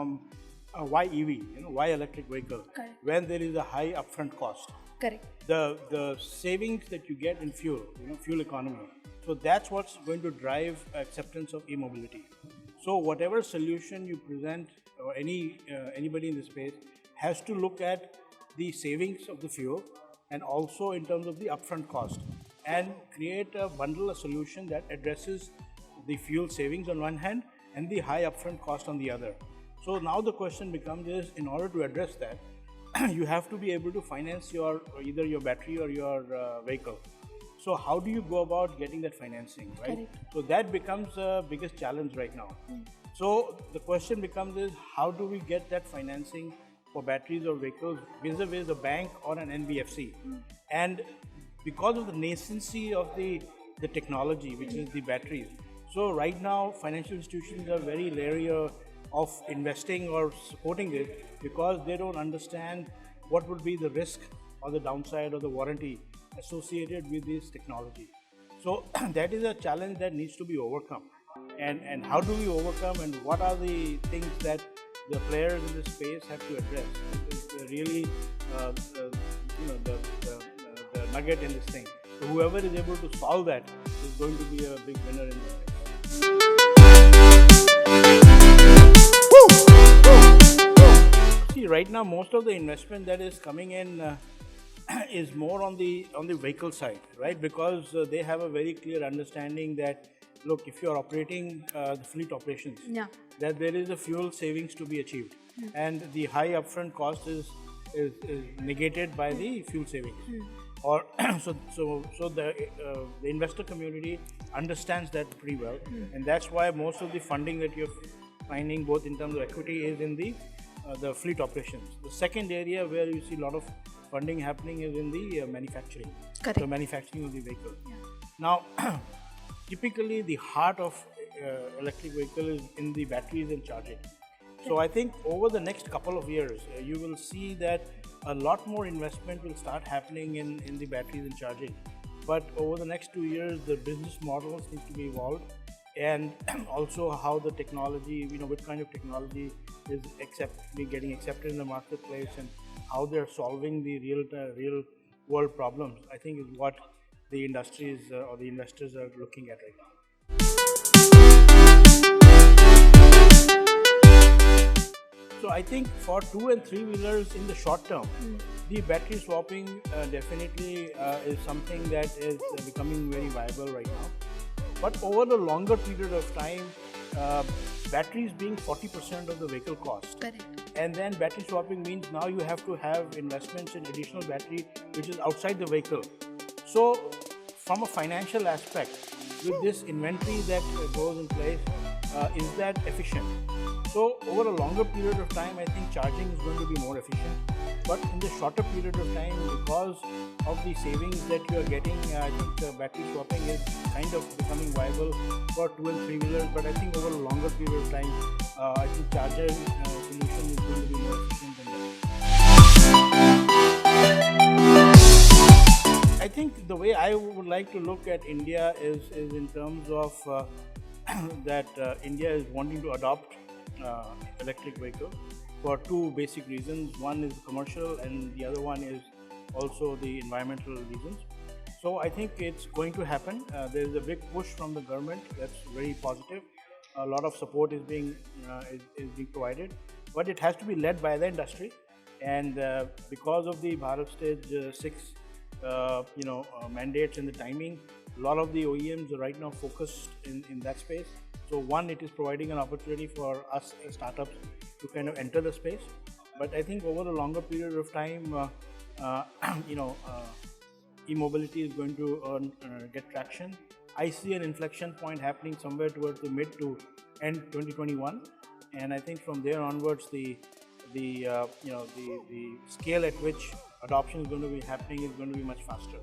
from why EV, why electric vehicle, Correct. when there is a high upfront cost. Correct. The savings that you get in fuel, fuel economy. So that's what's going to drive acceptance of e-mobility. So whatever solution you present, or anybody in the space has to look at the savings of the fuel and also in terms of the upfront cost, and create a bundle, a solution that addresses the fuel savings on one hand and the high upfront cost on the other. So now the question becomes is, in order to address that, you have to be able to finance either your battery or your vehicle. So how do you go about getting that financing, right? Correct. So that becomes the biggest challenge right now. So the question becomes is, how do we get that financing for batteries or vehicles vis-a-vis a bank or an NBFC? And because of the nascency of the technology, which is the batteries, so right now financial institutions are very leery of investing or supporting it, because they don't understand what would be the risk or the downside or the warranty associated with this technology. So that is a challenge that needs to be overcome. And how do we overcome, and what are the things that the players in this space have to address? Is really the nugget in this thing. So whoever is able to solve that is going to be a big winner in this space. See, right now most of the investment that is coming in is more on the vehicle side, right? Because they have a very clear understanding that, look, if you are operating the fleet operations, that there is a fuel savings to be achieved, and the high upfront cost is negated by the fuel savings. Or so the investor community understands that pretty well, and that's why most of the funding that you're finding, both in terms of equity, is in the fleet operations. The second area where you see a lot of funding happening is in the manufacturing. Correct. So manufacturing of the vehicle. Now, typically the heart of electric vehicle is in the batteries and charging. So I think over the next couple of years, you will see that a lot more investment will start happening in the batteries and charging. But over the next 2 years, the business models need to be evolved, and also how the technology, what kind of technology is getting accepted in the marketplace, and how they're solving the real world problems, I think is what the industries or the investors are looking at right now. So I think for 2 and 3 wheelers in the short term, the battery swapping definitely is something that is becoming very viable right now. But over the longer period of time, batteries being 40% of the vehicle cost. Correct. And then battery swapping means now you have to have investments in additional battery which is outside the vehicle. So from a financial aspect, with this inventory that goes in place, is that efficient? So over a longer period of time, I think charging is going to be more efficient. But in the shorter period of time, because of the savings that you are getting, I think battery swapping is kind of becoming viable for 2 and 3 wheelers. But I think over a longer period of time, I think charger solution is going to be more efficient than that. I think the way I would like to look at India is in terms of that India is wanting to adopt electric vehicle for 2 basic reasons. One is commercial, and the other one is also the environmental reasons. So I think it's going to happen. There is a big push from the government that's very positive. A lot of support is being provided, but it has to be led by the industry. And because of the Bharat Stage 6 mandates and the timing, a lot of the OEMs are right now focused in that space. So one, it is providing an opportunity for us as startups to kind of enter the space. But I think over a longer period of time, e-mobility is going to get traction. I see an inflection point happening somewhere towards the mid to end 2021, and I think from there onwards, the scale at which adoption is going to be happening is going to be much faster.